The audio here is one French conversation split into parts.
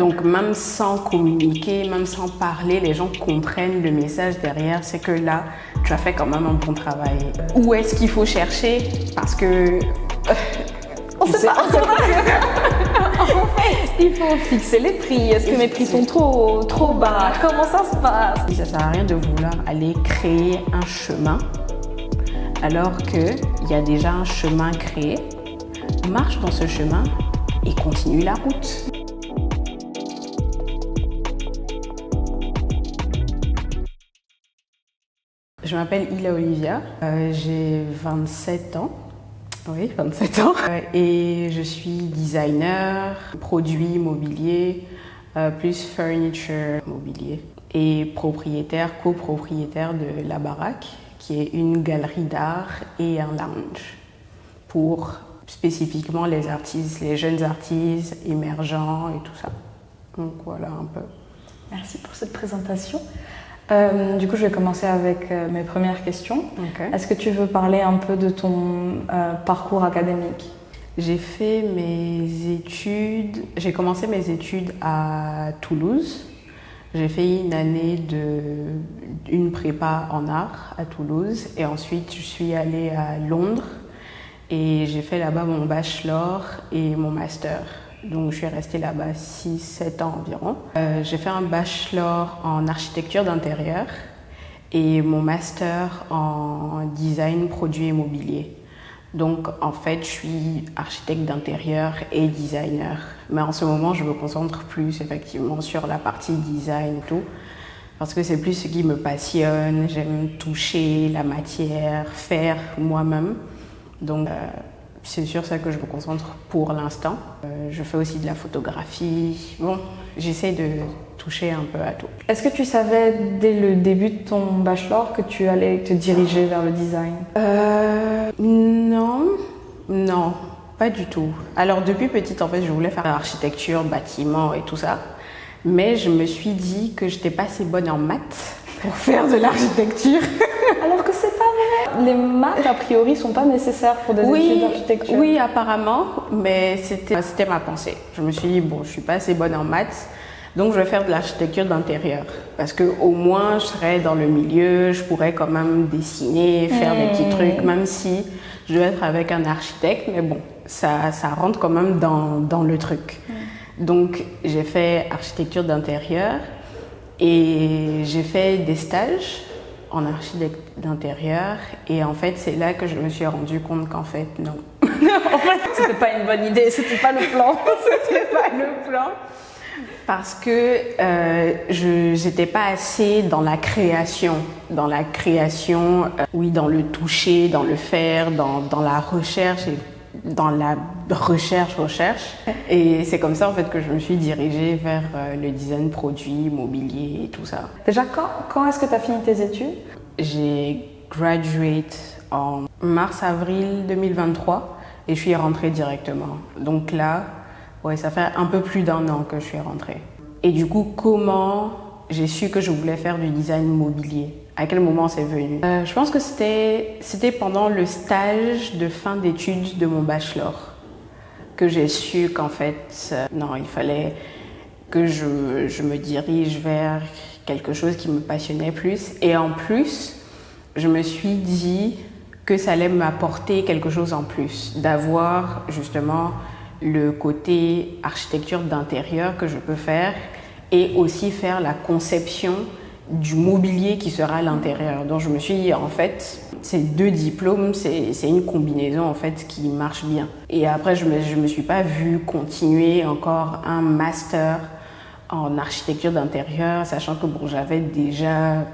Donc même sans communiquer, même sans parler, les gens comprennent le message derrière. C'est que là, tu as fait quand même un bon travail. Où est-ce qu'il faut chercher? Parce que... on sait pas. En fait, il faut fixer les prix. Est-ce que mes prix sont trop bas? Comment ça se passe? Ça sert à rien de vouloir aller créer un chemin alors qu'il y a déjà un chemin créé. Marche dans ce chemin et continue la route. Je m'appelle Ila Olivia, j'ai 27 ans. Oui, 27 ans. Et je suis designer, produit mobilier, plus furniture mobilier. Et copropriétaire de La Baraque, qui est une galerie d'art et un lounge pour spécifiquement les artistes, les jeunes artistes émergents et tout ça. Donc voilà un peu. Merci pour cette présentation. Du coup, je vais commencer avec mes premières questions. Okay. Est-ce que tu veux parler un peu de ton parcours académique? J'ai commencé mes études à Toulouse. J'ai fait une prépa en art à Toulouse et ensuite je suis allée à Londres et j'ai fait là-bas mon bachelor et mon master. Donc je suis restée là-bas 6-7 ans environ. J'ai fait un bachelor en architecture d'intérieur et mon master en design produit immobilier. Donc en fait je suis architecte d'intérieur et designer. Mais en ce moment je me concentre plus effectivement sur la partie design et tout. Parce que c'est plus ce qui me passionne. J'aime toucher la matière, faire moi-même. Donc c'est sur ça que je me concentre pour l'instant. Je fais aussi de la photographie. Bon, j'essaie de toucher un peu à tout. Est-ce que tu savais dès le début de ton bachelor que tu allais te diriger vers le design? Non, pas du tout. Alors depuis petite, en fait, je voulais faire architecture, bâtiment et tout ça. Mais je me suis dit que j'étais pas assez bonne en maths pour faire de l'architecture. Alors que c'est pas vrai. Les maths, a priori, sont pas nécessaires pour des études d'architecture. Oui, apparemment, mais c'était ma pensée. Je me suis dit, bon, je suis pas assez bonne en maths, donc je vais faire de l'architecture d'intérieur. Parce qu'au moins, je serais dans le milieu, je pourrais quand même dessiner, faire des petits trucs, même si je dois être avec un architecte, mais bon, ça rentre quand même dans le truc. Donc, j'ai fait architecture d'intérieur et j'ai fait des stages en architecte d'intérieur et en fait c'est là que je me suis rendu compte qu'en fait non. En fait c'était pas une bonne idée, c'était pas le plan. C'était pas le plan parce que j'étais pas assez dans la création, oui, dans le toucher, dans le faire, dans la recherche et dans la recherche. Et c'est comme ça en fait que je me suis dirigée vers le design produit, mobilier et tout ça. Déjà, quand est-ce que tu as fini tes études? J'ai graduate en mars-avril 2023 et je suis rentrée directement. Donc là, ouais, ça fait un peu plus d'1 an que je suis rentrée. Et du coup, comment j'ai su que je voulais faire du design mobilier? À quel moment c'est venu? Je pense que c'était pendant le stage de fin d'études de mon bachelor que j'ai su qu'en fait, non, il fallait que je me dirige vers quelque chose qui me passionnait plus. Et en plus, je me suis dit que ça allait m'apporter quelque chose en plus, d'avoir justement le côté architecture d'intérieur que je peux faire et aussi faire la conception du mobilier qui sera à l'intérieur. Donc je me suis dit, en fait, ces 2 diplômes, c'est une combinaison en fait qui marche bien. Et après, je me suis pas vue continuer encore un master en architecture d'intérieur, sachant que bon, j'avais déjà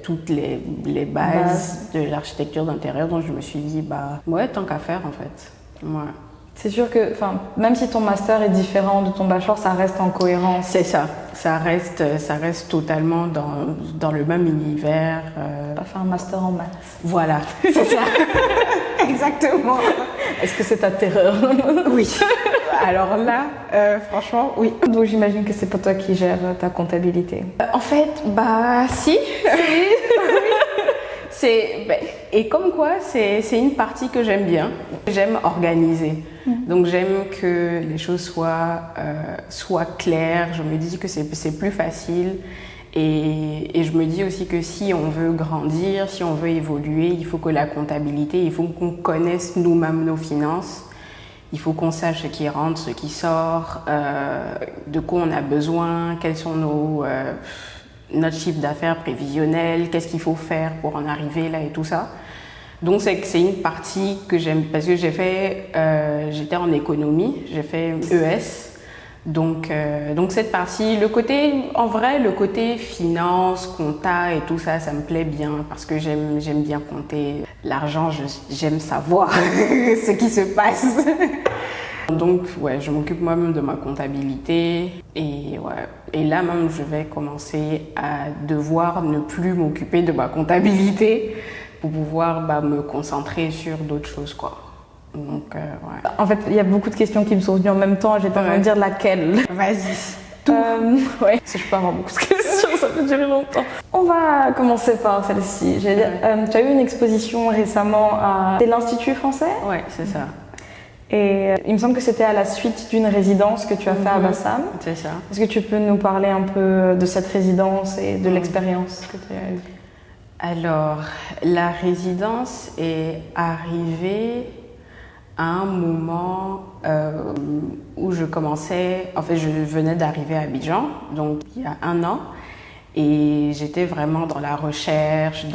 toutes les bases de l'architecture d'intérieur. Donc je me suis dit, bah ouais, tant qu'à faire en fait. Ouais. C'est sûr que, même si ton master est différent de ton bachelor, ça reste en cohérence. C'est ça. Ça reste totalement dans le même univers. Pas faire un master en maths. Voilà, c'est ça. Exactement. Est-ce que c'est ta terreur? Oui. Alors là, franchement, oui. Donc j'imagine que c'est pas toi qui gères ta comptabilité. En fait, bah si. Et comme quoi, c'est une partie que j'aime bien. J'aime organiser. Donc j'aime que les choses soient claires. Je me dis que c'est plus facile. Et je me dis aussi que si on veut grandir, si on veut évoluer, il faut que la comptabilité, il faut qu'on connaisse nous-mêmes nos finances. Il faut qu'on sache ce qui rentre, ce qui sort, de quoi on a besoin, quels sont notre chiffre d'affaires prévisionnel, qu'est-ce qu'il faut faire pour en arriver là et tout ça. Donc c'est une partie que j'aime parce que j'étais en économie, j'ai fait ES. Donc cette partie, le côté finance, compta et tout ça, ça me plaît bien parce que j'aime bien compter l'argent, j'aime savoir ce qui se passe. Donc ouais, je m'occupe moi-même de ma comptabilité et là même je vais commencer à devoir ne plus m'occuper de ma comptabilité pour pouvoir me concentrer sur d'autres choses quoi. Donc, ouais. En fait, il y a beaucoup de questions qui me sont venues en même temps. J'étais en train de dire laquelle. Vas-y. Tout. Ouais. Si je peux avoir beaucoup de questions, ça peut durer longtemps. On va commencer par celle-ci. Tu as eu une exposition récemment à l'Institut français ? Ouais, c'est ça. Et il me semble que c'était à la suite d'une résidence que tu as fait à Bassam. C'est ça. Est-ce que tu peux nous parler un peu de cette résidence et de l'expérience que tu as eue ? Alors, la résidence est arrivée à un moment où je venais d'arriver à Abidjan, donc il y a 1 an, et j'étais vraiment dans la recherche,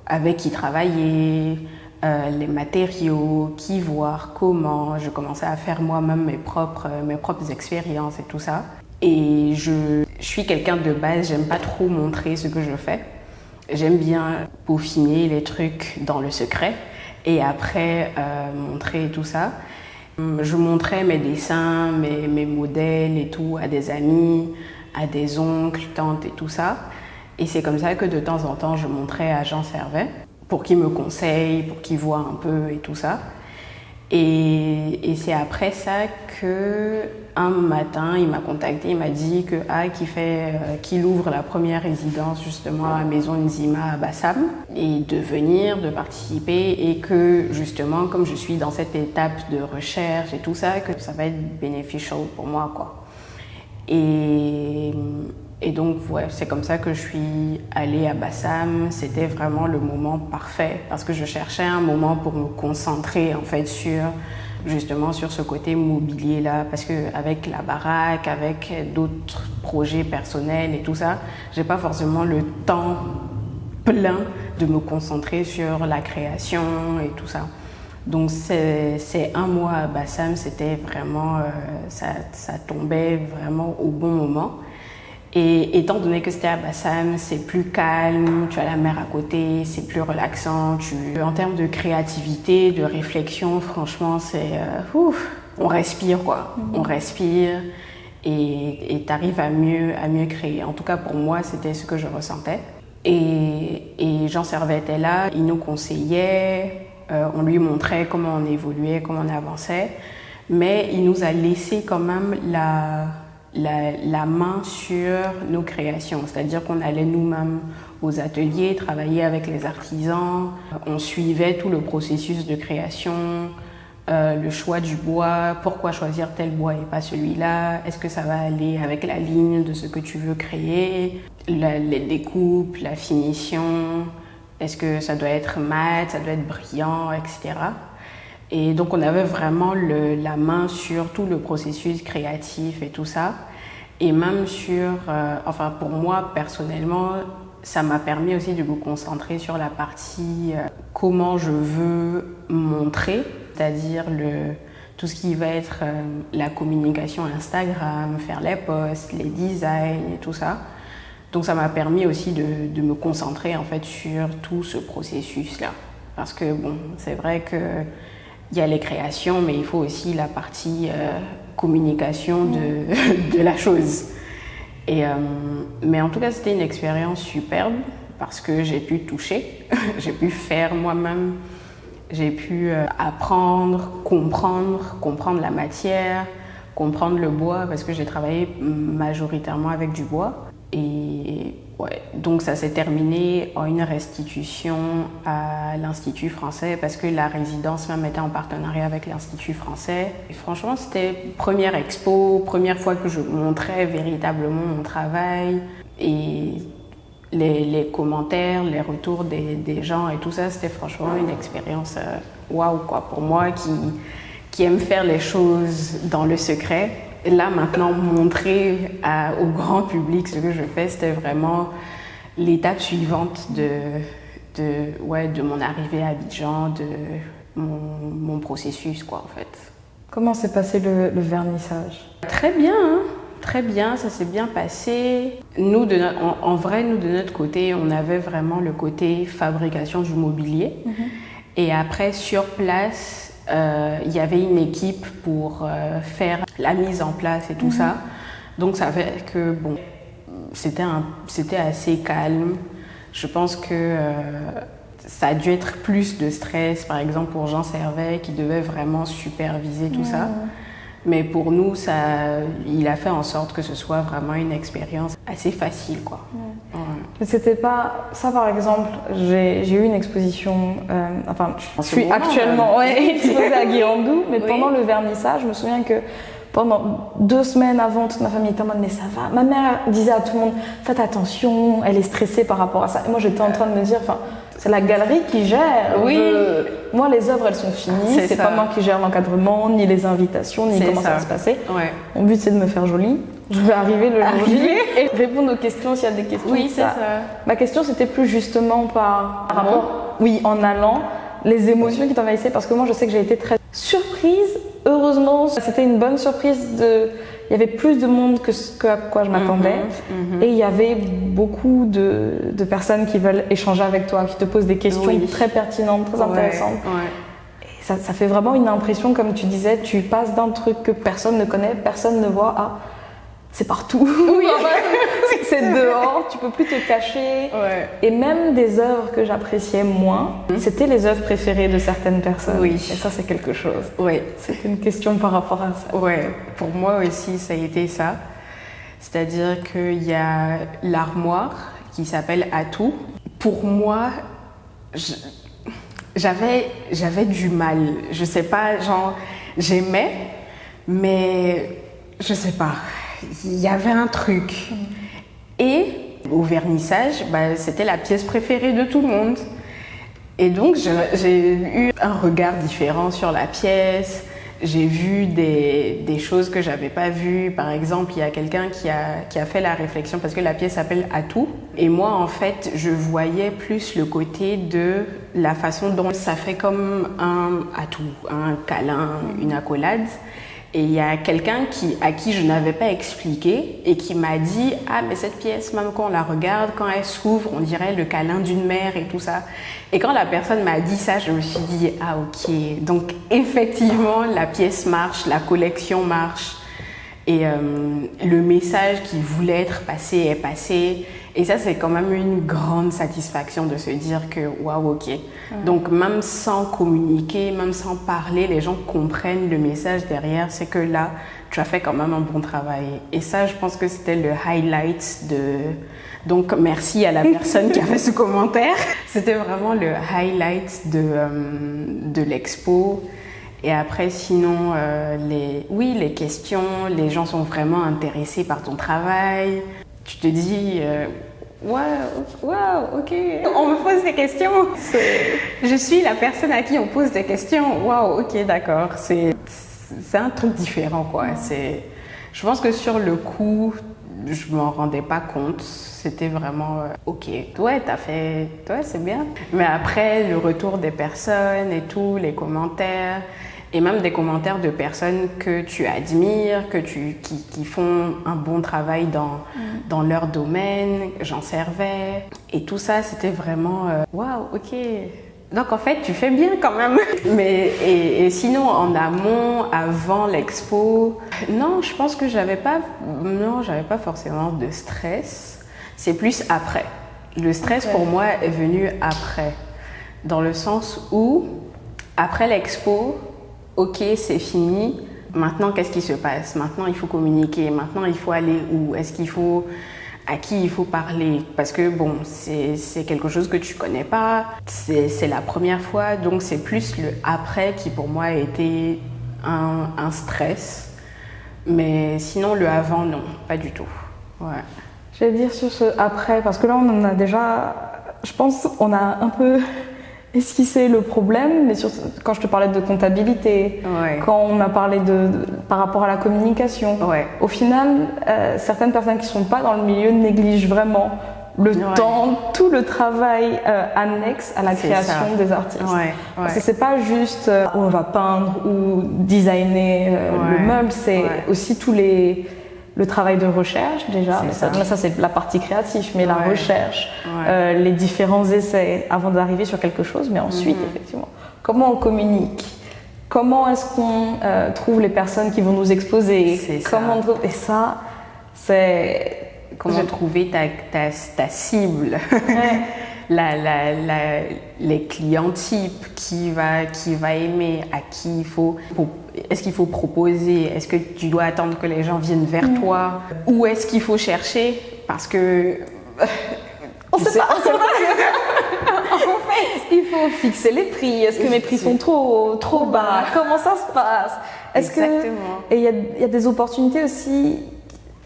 avec qui travailler, les matériaux, qui voir, comment. Je commençais à faire moi-même mes propres expériences et tout ça. Et je suis quelqu'un de base, j'aime pas trop montrer ce que je fais. J'aime bien peaufiner les trucs dans le secret. Et après, montrer tout ça. Je montrais mes dessins, mes modèles et tout à des amis, à des oncles, tantes et tout ça. Et c'est comme ça que de temps en temps, je montrais à Jean Servet pour qu'il me conseille, pour qu'il voit un peu et tout ça. Et c'est après ça que un matin, il m'a contacté, il m'a dit qu'il ouvre la première résidence justement à Maison Nzima à Bassam et de participer et que justement comme je suis dans cette étape de recherche et tout ça, que ça va être beneficial pour moi quoi. Et donc ouais, c'est comme ça que je suis allée à Bassam. C'était vraiment le moment parfait parce que je cherchais un moment pour me concentrer en fait sur ce côté mobilier là, parce que avec la baraque, avec d'autres projets personnels et tout ça, j'ai pas forcément le temps plein de me concentrer sur la création et tout ça. Donc c'est 1 mois à Bassam, c'était vraiment ça tombait vraiment au bon moment. Et étant donné que c'était à Bassam, c'est plus calme, tu as la mer à côté, c'est plus relaxant. En termes de créativité, de réflexion, franchement, on respire quoi. On respire et tu arrives à mieux créer. En tout cas, pour moi, c'était ce que je ressentais. Et Jean Servet était là, il nous conseillait, on lui montrait comment on évoluait, comment on avançait, mais il nous a laissé quand même la main sur nos créations, c'est-à-dire qu'on allait nous-mêmes aux ateliers, travailler avec les artisans, on suivait tout le processus de création, le choix du bois, pourquoi choisir tel bois et pas celui-là, est-ce que ça va aller avec la ligne de ce que tu veux créer, les découpes, la finition, est-ce que ça doit être mat, ça doit être brillant, etc. Et donc on avait vraiment la main sur tout le processus créatif et tout ça. Et même pour moi personnellement, ça m'a permis aussi de me concentrer sur la partie comment je veux montrer, c'est-à-dire tout ce qui va être la communication Instagram, faire les posts, les designs et tout ça. Donc ça m'a permis aussi de me concentrer en fait sur tout ce processus-là. Parce que bon, c'est vrai que il y a les créations, mais il faut aussi la partie communication de la chose. Mais en tout cas, c'était une expérience superbe parce que j'ai pu toucher, j'ai pu faire moi-même, j'ai pu apprendre, comprendre la matière, comprendre le bois parce que j'ai travaillé majoritairement avec du bois. Et ouais, donc ça s'est terminé en une restitution à l'Institut français parce que la résidence même était en partenariat avec l'Institut français. Et franchement, c'était première expo, première fois que je montrais véritablement mon travail. Et les commentaires, les retours des gens et tout ça, c'était franchement une expérience waouh quoi pour moi qui aime faire les choses dans le secret. Et là maintenant montrer au grand public ce que je fais, c'était vraiment l'étape suivante de mon arrivée à Abidjan, de mon processus quoi en fait. Comment s'est passé le vernissage? Très bien, hein. Très bien, ça s'est bien passé. Nous, en vrai, nous, de notre côté, on avait vraiment le côté fabrication du mobilier. Et après, sur place, il y avait une équipe pour faire la mise en place et tout ça. Donc, ça fait que, bon, c'était assez calme. Je pense que ça a dû être plus de stress, par exemple, pour Jean Servet, qui devait vraiment superviser tout ça. Mais pour nous, il a fait en sorte que ce soit vraiment une expérience assez facile, quoi. Mais c'était pas ça, par exemple. J'ai eu une exposition. Je suis actuellement exposée à Guirandou, mais pendant le vernissage, je me souviens que pendant 2 semaines avant, toute ma famille était en mode mais ça va. Ma mère disait à tout le monde faites attention, elle est stressée par rapport à ça. Et moi, j'étais en train de me dire c'est la galerie qui gère. Moi, les œuvres, elles sont finies. C'est pas moi qui gère l'encadrement, ni les invitations, ni comment ça va se passer. Mon but, c'est de me faire jolie. Je vais arriver le jour J et répondre aux questions s'il y a des questions. Oui, c'est ça. Ma question, c'était plus justement par rapport, en allant, les émotions qui t'envahissaient. Parce que moi, je sais que j'ai été très surprise. Heureusement, c'était une bonne surprise. Il y avait plus de monde que à quoi je m'attendais. Et il y avait beaucoup de personnes qui veulent échanger avec toi, qui te posent des questions très pertinentes, très intéressantes. Et ça fait vraiment une impression, comme tu disais, tu passes d'un truc que personne ne connaît, personne ne voit, à c'est partout. C'est dehors, tu peux plus te cacher. Et même des œuvres que j'appréciais moins, c'était les œuvres préférées de certaines personnes. Et ça, c'est quelque chose. C'est une question par rapport à ça. Pour moi aussi, ça a été ça. C'est-à-dire qu'il y a l'armoire qui s'appelle Atout. Pour moi, j'avais du mal. Je sais pas, j'aimais, mais je sais pas. Il y avait un truc. Et au vernissage, c'était la pièce préférée de tout le monde. Et donc, j'ai eu un regard différent sur la pièce. J'ai vu des choses que j'avais pas vues. Par exemple, il y a quelqu'un qui a fait la réflexion, parce que la pièce s'appelle Atout. Et moi, en fait, je voyais plus le côté de la façon dont ça fait comme un atout, un câlin, une accolade. Et il y a quelqu'un à qui je n'avais pas expliqué et qui m'a dit « Ah, mais cette pièce, même quand on la regarde, quand elle s'ouvre, on dirait le câlin d'une mère et tout ça. » Et quand la personne m'a dit ça, je me suis dit « Ah, ok. » Donc, effectivement, la pièce marche, la collection marche. Et le message qui voulait être passé est passé. Et ça, c'est quand même une grande satisfaction de se dire que waouh, ok. Donc, même sans communiquer, même sans parler, les gens comprennent le message derrière. C'est que là, tu as fait quand même un bon travail. Et ça, je pense que c'était le highlight de... Donc, merci à la personne qui a fait ce commentaire. C'était vraiment le highlight de l'expo. Et après, sinon, les questions, les gens sont vraiment intéressés par ton travail. Tu te dis, waouh, ok, on me pose des questions. Je suis la personne à qui on pose des questions. Waouh, ok, d'accord. C'est un truc différent, quoi. Je pense que sur le coup, je m'en rendais pas compte. C'était vraiment ok. T'as fait, c'est bien. Mais après, le retour des personnes et tout, les commentaires. Et même des commentaires de personnes que tu admires, qui font un bon travail dans leur domaine, Jean Servet. Et tout ça, c'était vraiment waouh, ok. Donc en fait, tu fais bien quand même. Mais et sinon, en amont, avant l'expo, non, je pense que j'avais pas forcément de stress. C'est plus après. Le stress pour moi est venu après, dans le sens où après l'expo. Ok, c'est fini. Maintenant, qu'est-ce qui se passe? Maintenant, il faut communiquer. Maintenant, il faut aller où? Est-ce qu'il faut à qui il faut parler. Parce que bon, c'est quelque chose que tu connais pas, c'est la première fois, donc c'est plus le après qui pour moi a été un stress. Mais sinon, le avant, non, pas du tout. Ouais. Je vais dire sur ce après, parce que là, on en a déjà, je pense, on a un peu esquissé le problème, mais quand je te parlais de comptabilité, Ouais. quand on a parlé par rapport à la communication, Ouais. au final, certaines personnes qui ne sont pas dans le milieu négligent vraiment le temps, tout le travail annexe à la création des artistes. Ouais. Parce que c'est pas juste on va peindre ou designer le meuble, c'est aussi le travail de recherche déjà, mais ça c'est la partie créative, mais la recherche, les différents essais avant d'arriver sur quelque chose, mais ensuite effectivement, comment on communique, comment est-ce qu'on trouve les personnes qui vont nous exposer, comment on trouve, et ça c'est comment trouver ta cible, les clients types, qui va aimer, à qui il faut. Est-ce qu'il faut proposer? Est-ce que tu dois attendre que les gens viennent vers toi? Où est-ce qu'il faut chercher? Parce que on sait pas. En fait, il faut fixer les prix. Est-ce que mes prix sont trop bas? Comment ça se passe? Exactement. Et il y a des opportunités aussi.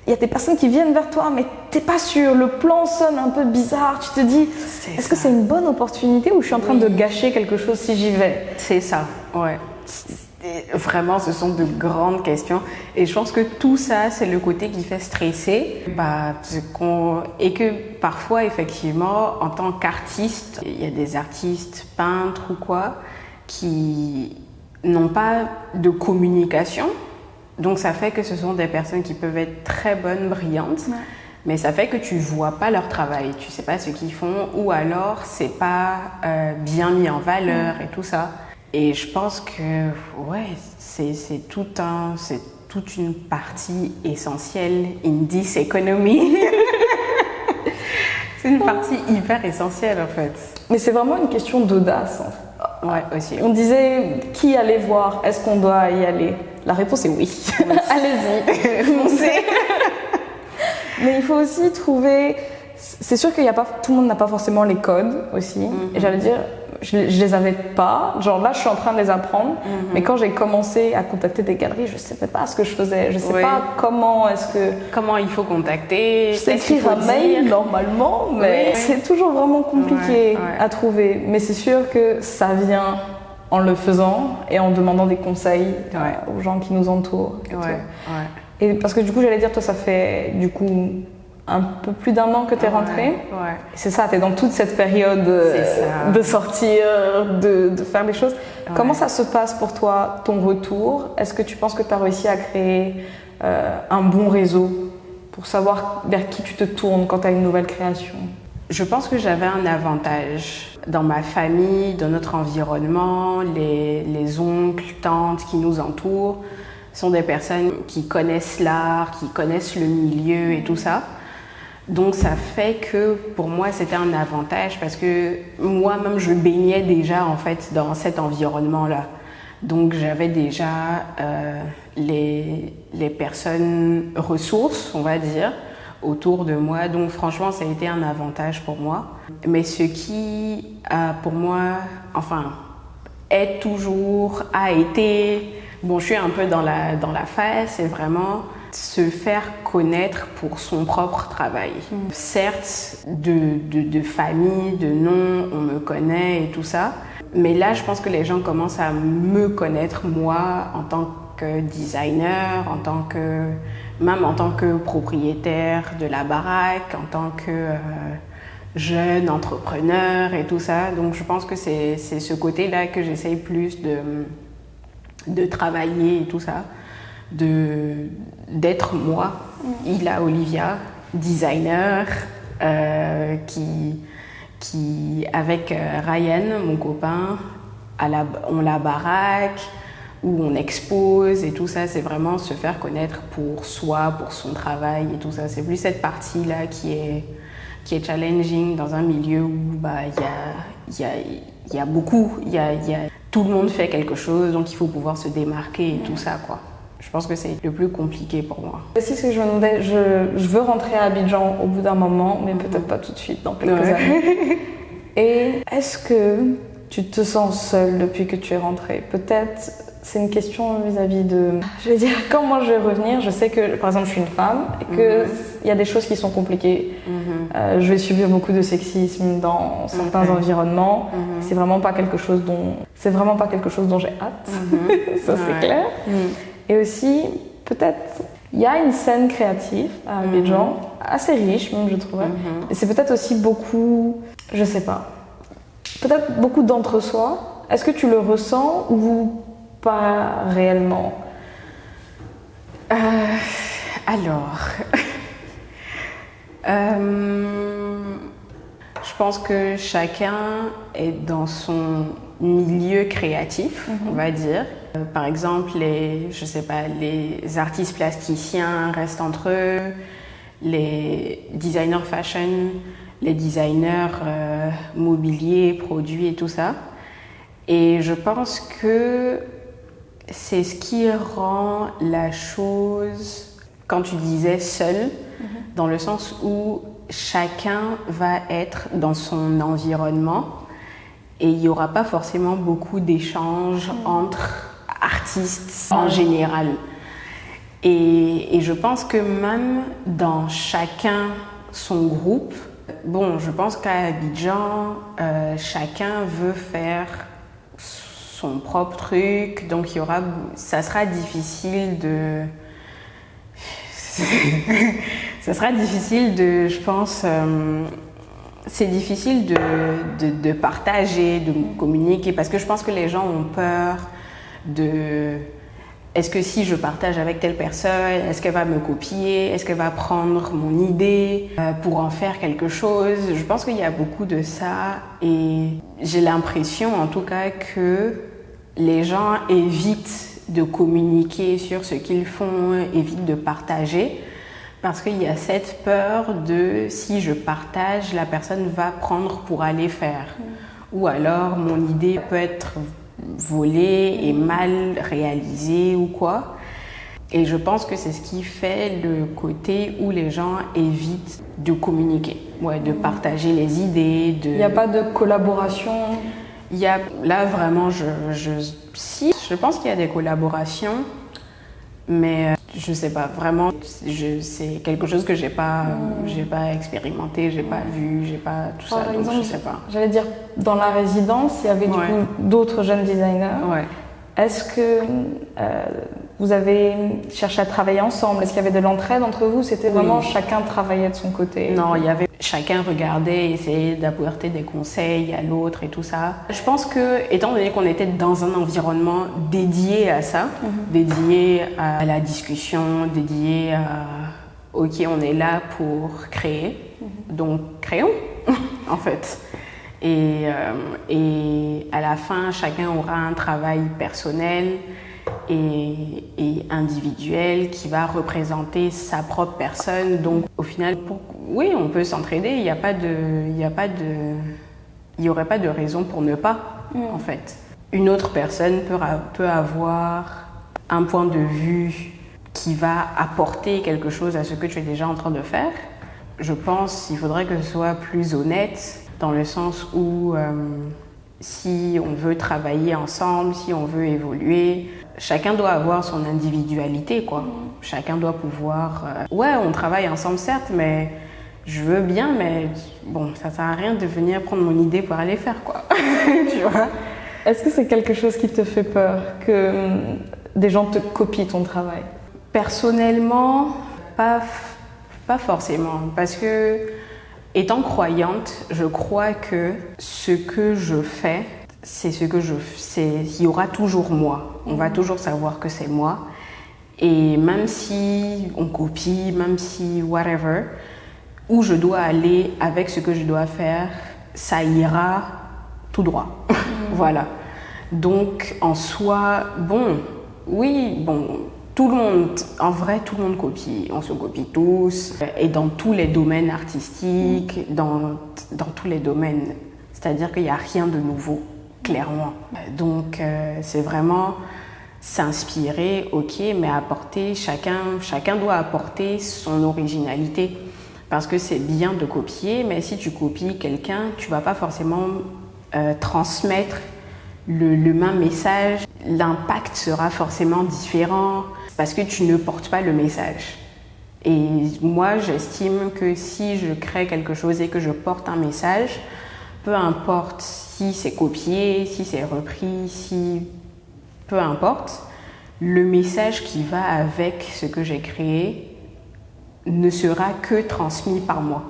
Il y a des personnes qui viennent vers toi, mais t'es pas sûr. Le plan sonne un peu bizarre. Tu te dis, est-ce que c'est une bonne opportunité ou je suis en train de gâcher quelque chose si j'y vais? C'est ça, ouais. Vraiment, ce sont de grandes questions. Et je pense que tout ça, c'est le côté qui fait stresser. Et que parfois, effectivement, en tant qu'artiste, il y a des artistes, peintres ou quoi, qui n'ont pas de communication. Donc ça fait que ce sont des personnes qui peuvent être très bonnes, brillantes, mais ça fait que tu vois pas leur travail, tu sais pas ce qu'ils font, ou alors c'est pas bien mis en valeur et tout ça. Et je pense que c'est toute une partie essentielle in this economy. C'est une partie hyper essentielle en fait. Mais c'est vraiment une question d'audace. Ouais, aussi. On disait qui aller voir, est-ce qu'on doit y aller? La réponse est oui. Allez-y, foncez. Mais il faut aussi trouver. C'est sûr qu'il y a pas, tout le monde n'a pas forcément les codes aussi. Et j'allais dire, je les avais pas. Genre là, je suis en train de les apprendre. Mais quand j'ai commencé à contacter des galeries, je savais pas ce que je faisais. Je sais pas comment il faut contacter. Je sais écrire un mail normalement, mais c'est toujours vraiment compliqué à trouver. Mais c'est sûr que ça vient en le faisant et en demandant des conseils aux gens qui nous entourent. Et parce que du coup, j'allais dire, toi, ça fait du coup un peu plus d'un an que tu es rentrée. C'est ça, tu es dans toute cette période de sortir, de faire des choses. Comment ça se passe pour toi, ton retour? Est-ce que tu penses que tu as réussi à créer un bon réseau pour savoir vers qui tu te tournes quand tu as une nouvelle création? Je pense que j'avais un avantage. Dans ma famille, dans notre environnement, les oncles, tantes qui nous entourent sont des personnes qui connaissent l'art, qui connaissent le milieu et tout ça. Donc ça fait que pour moi c'était un avantage parce que moi-même je baignais déjà en fait dans cet environnement-là. Donc j'avais déjà les personnes ressources, on va dire, autour de moi. Donc franchement ça a été un avantage pour moi. Mais ce qui pour moi, a été, bon je suis un peu dans la phase, c'est vraiment se faire connaître pour son propre travail. Certes, de famille, de nom, on me connaît et tout ça, mais là, je pense que les gens commencent à me connaître, moi, en tant que designer, même en tant que propriétaire de la baraque, en tant que jeune entrepreneur et tout ça. Donc, je pense que c'est ce côté-là que j'essaye plus de travailler et tout ça. D'être moi, Hila Olivia, designer, qui avec Ryan, mon copain, on la baraque, où on expose et tout ça, c'est vraiment se faire connaître pour soi, pour son travail et tout ça. C'est plus cette partie-là qui est challenging dans un milieu où il y a beaucoup, tout le monde fait quelque chose, donc il faut pouvoir se démarquer et tout ça, quoi. Je pense que c'est le plus compliqué pour moi. Aussi, ce que je me demandais, je veux rentrer à Abidjan au bout d'un moment, mais peut-être pas tout de suite, dans quelques années. Et est-ce que tu te sens seule depuis que tu es rentrée? Peut-être, c'est une question vis-à-vis de... Je vais dire, quand moi je vais revenir, je sais que, par exemple, je suis une femme et qu'il y a des choses qui sont compliquées. Je vais subir beaucoup de sexisme dans certains environnements. C'est vraiment pas quelque chose dont j'ai hâte. Ça, c'est clair. Et aussi, peut-être, il y a une scène créative à Abidjan, assez riche même, je trouve. Et c'est peut-être aussi beaucoup, je sais pas, peut-être beaucoup d'entre-soi. Est-ce que tu le ressens ou pas réellement? Alors, je pense que chacun est dans son milieu créatif, on va dire. Par exemple, je sais pas, les artistes plasticiens restent entre eux, les designers fashion, les designers mobilier, produits et tout ça. Et je pense que c'est ce qui rend la chose, quand tu disais seul, dans le sens où chacun va être dans son environnement et il n'y aura pas forcément beaucoup d'échanges entre artistes en général. Et je pense que même dans chacun son groupe, bon, je pense qu'à Abidjan, chacun veut faire son propre truc, donc ça sera difficile de... ça sera difficile de, je pense, c'est difficile de partager, de communiquer, parce que je pense que les gens ont peur de... Est-ce que si je partage avec telle personne, est-ce qu'elle va me copier? Est-ce qu'elle va prendre mon idée pour en faire quelque chose? Je pense qu'il y a beaucoup de ça et j'ai l'impression en tout cas que les gens évitent de communiquer sur ce qu'ils font, évitent de partager parce qu'il y a cette peur de si je partage, la personne va prendre pour aller faire. Ou alors mon idée peut être volée et mal réalisée ou quoi. Et je pense que c'est ce qui fait le côté où les gens évitent de communiquer, de partager les idées. Il n'y a pas de collaboration? Là vraiment, si, je pense qu'il y a des collaborations, mais je sais pas, vraiment, c'est quelque chose que j'ai pas expérimenté, j'ai pas vu, j'ai pas tout ça, donc je sais pas. J'allais dire, dans la résidence, il y avait du coup d'autres jeunes designers. Est-ce que vous avez cherché à travailler ensemble? Est-ce qu'il y avait de l'entraide entre vous? C'était vraiment chacun travaillait de son côté? Non, chacun regardait, essayait d'apporter des conseils à l'autre et tout ça. Je pense que, étant donné qu'on était dans un environnement dédié à ça, dédié à la discussion, dédié à OK, on est là pour créer, donc créons en fait. Et à la fin, chacun aura un travail personnel et individuel qui va représenter sa propre personne. Donc au final, oui, on peut s'entraider. Il n'y aurait pas de raison pour ne pas, en fait. Une autre personne peut avoir un point de vue qui va apporter quelque chose à ce que tu es déjà en train de faire. Je pense qu'il faudrait que ce soit plus honnête, dans le sens où si on veut travailler ensemble, si on veut évoluer, chacun doit avoir son individualité, quoi. Chacun doit pouvoir... on travaille ensemble, certes, mais je veux bien, mais bon, ça sert à rien de venir prendre mon idée pour aller faire, quoi. Tu vois? Est-ce que c'est quelque chose qui te fait peur, que des gens te copient ton travail? Personnellement, pas forcément, parce que étant croyante, je crois que ce que je fais, il y aura toujours moi. On va toujours savoir que c'est moi. Et même si on copie, même si whatever, où je dois aller avec ce que je dois faire, ça ira tout droit. Voilà. Donc en soi, tout le monde copie, on se copie tous, et dans tous les domaines artistiques, dans tous les domaines. C'est-à-dire qu'il n'y a rien de nouveau, clairement. Donc c'est vraiment s'inspirer, ok, mais apporter, chacun doit apporter son originalité. Parce que c'est bien de copier, mais si tu copies quelqu'un, tu vas pas forcément transmettre le même message. L'impact sera forcément différent parce que tu ne portes pas le message. Et moi, j'estime que si je crée quelque chose et que je porte un message, peu importe si c'est copié, si c'est repris, peu importe, le message qui va avec ce que j'ai créé ne sera que transmis par moi.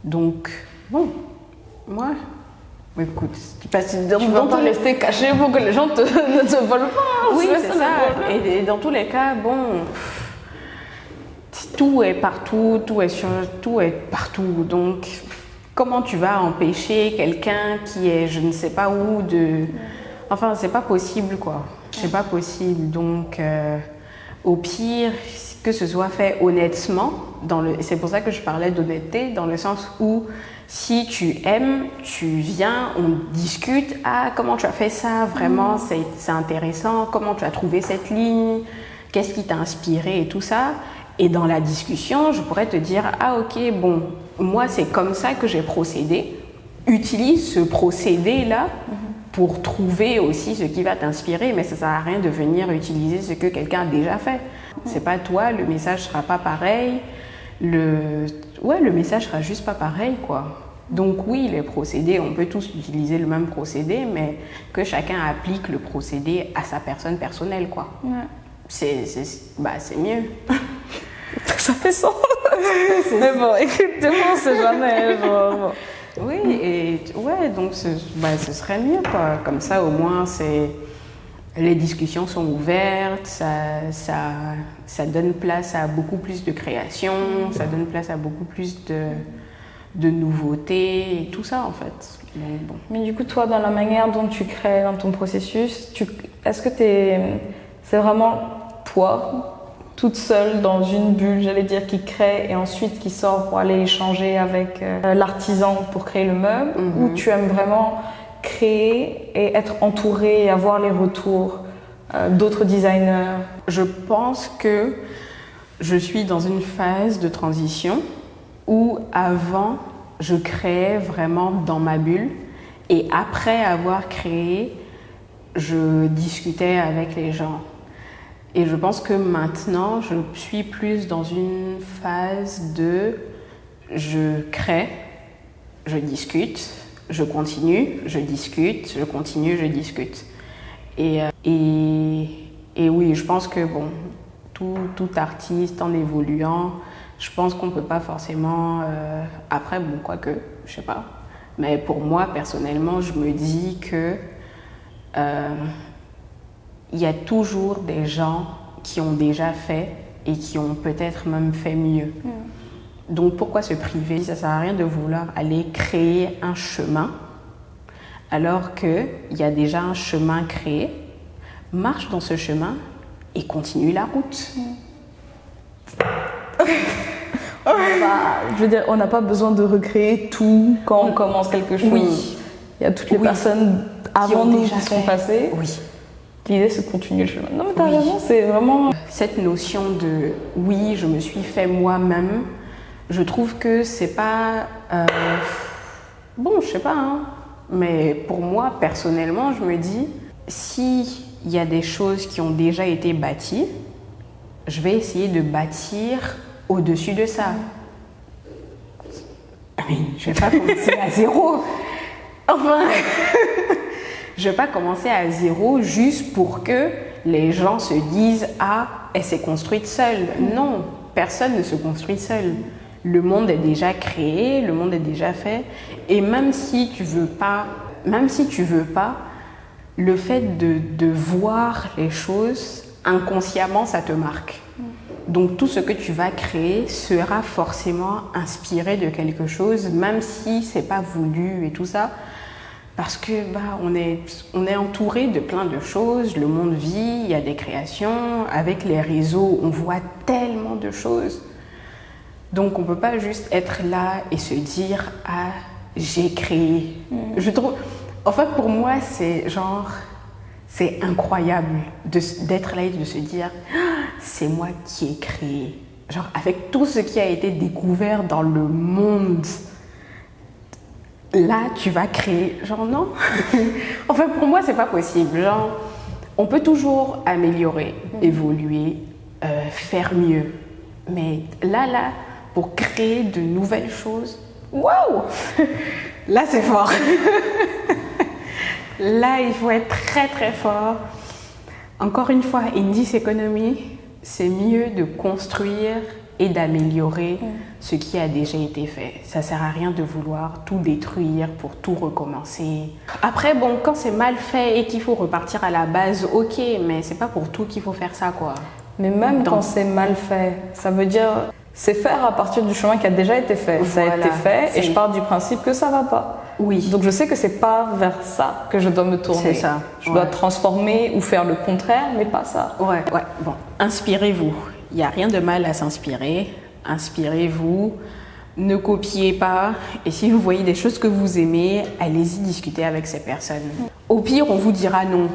Donc, bon, moi, écoute, tu vas pas rester caché pour que les gens ne te volent pas. Oui, c'est ça. Et dans tous les cas, bon, tout est partout, tout est partout. Donc, comment tu vas empêcher quelqu'un qui est je ne sais pas où de... Enfin, c'est pas possible, quoi. C'est pas possible. Donc, au pire, que ce soit fait honnêtement, c'est pour ça que je parlais d'honnêteté, dans le sens où si tu aimes, tu viens, on discute, ah, comment tu as fait ça, vraiment, c'est intéressant, comment tu as trouvé cette ligne, qu'est-ce qui t'a inspiré et tout ça. Et dans la discussion, je pourrais te dire, ah ok, bon, moi c'est comme ça que j'ai procédé, utilise ce procédé-là pour trouver aussi ce qui va t'inspirer, mais ça ne sert à rien de venir utiliser ce que quelqu'un a déjà fait. C'est pas toi, le message sera pas pareil, le message sera juste pas pareil, quoi. Donc oui, les procédés, on peut tous utiliser le même procédé, mais que chacun applique le procédé à sa personne personnelle, quoi. Ouais. C'est mieux. Ça fait sens. Mais bon, écoute, on sait jamais. Genre. Oui, et ouais, donc ce serait mieux, quoi. Comme ça, au moins, les discussions sont ouvertes, ça donne place à beaucoup plus de création, ça donne place à beaucoup plus de nouveautés, et tout ça, en fait. Donc, bon. Mais du coup, toi, dans la manière dont tu crées, dans ton processus, est-ce que c'est vraiment toi, toute seule dans une bulle, j'allais dire, qui crée et ensuite qui sort pour aller échanger avec l'artisan pour créer le meuble, ou tu aimes vraiment créer et être entourée et avoir les retours d'autres designers? Je pense que je suis dans une phase de transition où avant, je créais vraiment dans ma bulle et après avoir créé, je discutais avec les gens. Et je pense que maintenant, je suis plus dans une phase de je crée, je discute, je continue, je discute, je continue, je discute. Et oui, je pense que bon, tout artiste en évoluant, je pense qu'on ne peut pas forcément... après, bon, quoique, je sais pas. Mais pour moi, personnellement, je me dis que il y a toujours des gens qui ont déjà fait et qui ont peut-être même fait mieux. Donc pourquoi se priver? Ça ne sert à rien de vouloir aller créer un chemin alors qu'il y a déjà un chemin créé. Marche dans ce chemin et continue la route. Je veux dire, on n'a pas besoin de recréer tout quand on commence quelque chose. Oui. Il y a toutes les personnes avant nous qui sont passées. Oui. L'idée, c'est de continuer le chemin. Non, mais t'as raison, c'est vraiment... Cette notion de « oui, je me suis fait moi-même », je trouve que c'est pas... bon, je sais pas, hein, mais pour moi, personnellement, je me dis, s'il y a des choses qui ont déjà été bâties, je vais essayer de bâtir au-dessus de ça. Mais je vais pas commencer à zéro. Enfin... Je ne vais pas commencer à zéro juste pour que les gens se disent « Ah, elle s'est construite seule ». Non, personne ne se construit seul. Le monde est déjà créé, le monde est déjà fait. Et même si tu veux pas, le fait de voir les choses, inconsciemment, ça te marque. Donc tout ce que tu vas créer sera forcément inspiré de quelque chose, même si ce n'est pas voulu et tout ça. Parce que on est entouré de plein de choses, le monde vit, il y a des créations, avec les réseaux, on voit tellement de choses. Donc on ne peut pas juste être là et se dire « Ah, j'ai créé ». Je trouve, en fait pour moi c'est genre, c'est incroyable d'être là et de se dire ah, c'est moi qui ai créé. Genre avec tout ce qui a été découvert dans le monde, là tu vas créer. Genre non. Enfin pour moi c'est pas possible. Genre on peut toujours améliorer, évoluer, faire mieux. Mais là, pour créer de nouvelles choses, waouh! Là c'est fort. Là il faut être très très fort. Encore une fois, in this economy, c'est mieux de construire et d'améliorer ce qui a déjà été fait. Ça sert à rien de vouloir tout détruire pour tout recommencer. Après, bon, quand c'est mal fait et qu'il faut repartir à la base, ok, mais c'est pas pour tout qu'il faut faire ça, quoi. Mais même quand c'est mal fait, ça veut dire c'est faire à partir du chemin qui a déjà été fait. Voilà, ça a été fait et je pars du principe que ça va pas. Oui. Donc je sais que c'est pas vers ça que je dois me tourner. C'est ça. Je dois transformer ou faire le contraire, mais pas ça. Ouais. Bon, inspirez-vous. Il n'y a rien de mal à s'inspirer. Inspirez-vous. Ne copiez pas. Et si vous voyez des choses que vous aimez, allez-y discuter avec ces personnes. Au pire, on vous dira non.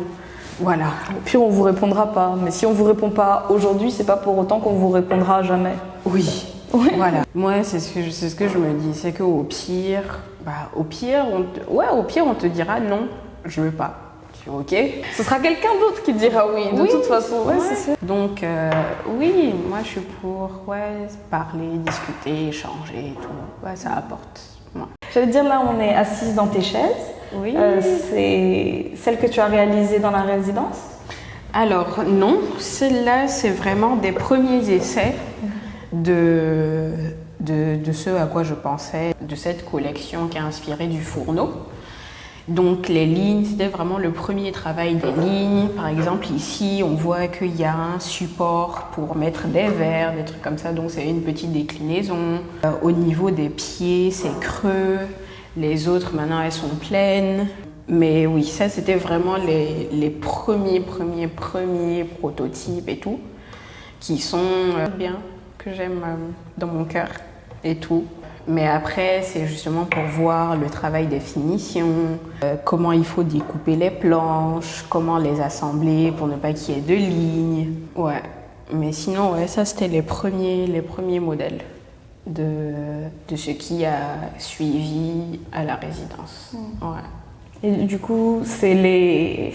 Voilà. Au pire, on vous répondra pas. Mais si on vous répond pas aujourd'hui, c'est pas pour autant qu'on vous répondra jamais. Oui. Voilà. Moi, c'est ce que je me dis. C'est qu'au pire, au pire, on te dira non, je veux pas. Ok. Ce sera quelqu'un d'autre qui dira oui, de toute façon. Ouais. C'est ça. Donc, oui, moi je suis pour parler, discuter, échanger et tout. Ouais, ça apporte. Ouais. J'allais dire, là, on est assise dans tes chaises. Oui. C'est celle que tu as réalisée dans la résidence? Alors, non. Celle-là, c'est vraiment des premiers essais de ce à quoi je pensais, de cette collection qui a inspiré du Fourneau. Donc les lignes, c'était vraiment le premier travail des lignes. Par exemple ici, on voit qu'il y a un support pour mettre des verres, des trucs comme ça. Donc c'est une petite déclinaison. Au niveau des pieds, c'est creux. Les autres, maintenant, elles sont pleines. Mais oui, ça c'était vraiment les premiers prototypes et tout, qui sont bien, que j'aime dans mon cœur et tout. Mais après, c'est justement pour voir le travail des finitions, comment il faut découper les planches, comment les assembler pour ne pas qu'il y ait de lignes. Ouais. Mais sinon, ça c'était les premiers modèles de ce qui a suivi à la résidence. Ouais. Et du coup, c'est les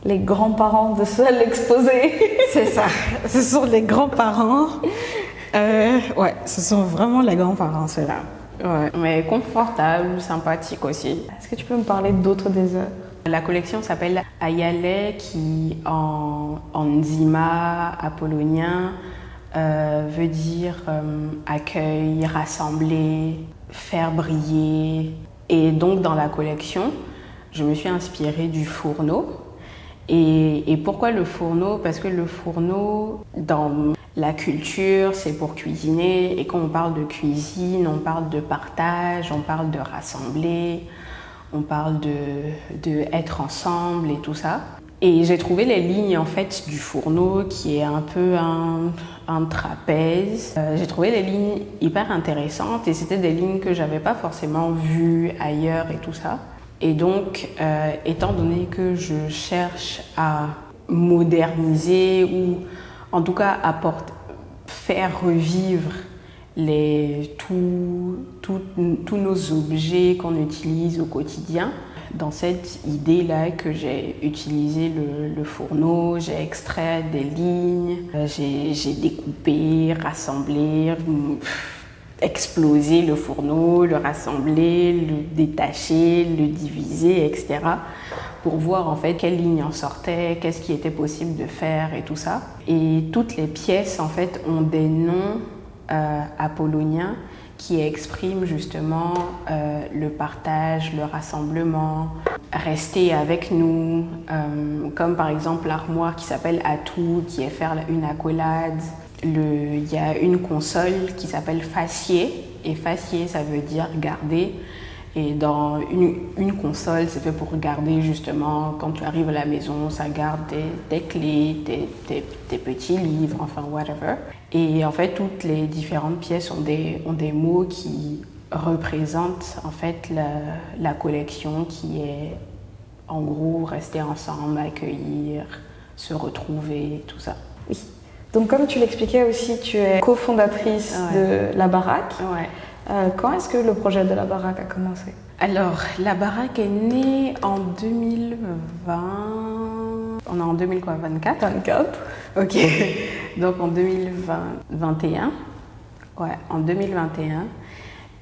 grands-parents de ceux à l'exposé. C'est ça. Ce sont les grands-parents. Ce sont vraiment les grands-parents, ceux-là. Ouais. Mais confortables, sympathiques aussi. Est-ce que tu peux me parler d'autres des œuvres? La collection s'appelle Ayale, qui en nzima apollonien veut dire accueil, rassembler, faire briller. Et donc dans la collection, je me suis inspirée du Fourneau. Et pourquoi le Fourneau? Parce que le Fourneau, dans la culture, c'est pour cuisiner. Et quand on parle de cuisine, on parle de partage, on parle de rassembler, on parle de être ensemble et tout ça. Et j'ai trouvé les lignes en fait du Fourneau qui est un peu un trapèze. J'ai trouvé les lignes hyper intéressantes et c'était des lignes que j'avais pas forcément vues ailleurs et tout ça. Et donc, étant donné que je cherche à moderniser ou en tout cas faire revivre tous nos objets qu'on utilise au quotidien, dans cette idée-là que j'ai utilisé le Fourneau, j'ai extrait des lignes, j'ai découpé, rassemblé, explosé le Fourneau, le rassembler, le détacher, le diviser, etc. pour voir en fait quelles lignes en sortaient, qu'est-ce qui était possible de faire et tout ça. Et toutes les pièces en fait ont des noms apolloniens qui expriment justement le partage, le rassemblement, rester avec nous, comme par exemple l'armoire qui s'appelle Atout, qui est faire une accolade. Il y a une console qui s'appelle Facier, et Facier ça veut dire garder. Et dans une console, c'est fait pour garder justement, quand tu arrives à la maison, ça garde tes clés, tes petits livres, enfin whatever. Et en fait, toutes les différentes pièces ont des mots qui représentent en fait la collection qui est en gros, rester ensemble, accueillir, se retrouver, tout ça. Oui. Donc comme tu l'expliquais aussi, tu es cofondatrice de La Baraque. Ouais. Quand est-ce que le projet de La Baraque a commencé? Alors, La Baraque est née en 2020. On est en 2024. 24. Ok. Donc en 2021. Ouais, en 2021.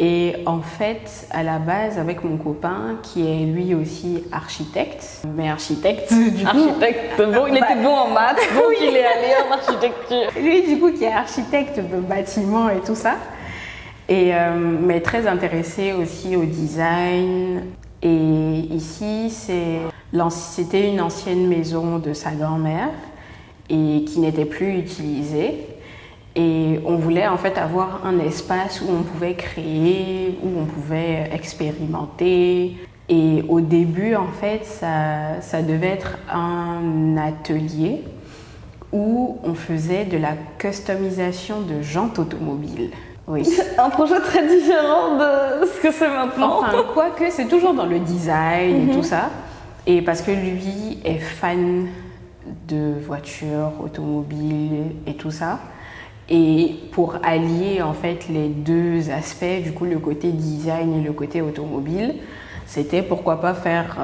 Et en fait, à la base, avec mon copain, qui est lui aussi architecte, mais architecte, du coup... Architecte, bon, il était bon en maths, donc il est allé en architecture. Lui, du coup, qui est architecte de bâtiments et tout ça, et, mais très intéressé aussi au design. Et ici, c'était une ancienne maison de sa grand-mère et qui n'était plus utilisée. Et on voulait en fait avoir un espace où on pouvait créer, où on pouvait expérimenter. Et au début, en fait, ça devait être un atelier où on faisait de la customisation de jantes automobiles. Oui. Un projet très différent de ce que c'est maintenant. Enfin, quoique, c'est toujours dans le design et tout ça. Et parce que lui est fan de voitures, automobiles et tout ça. Et pour allier en fait les deux aspects, du coup le côté design et le côté automobile, c'était pourquoi pas faire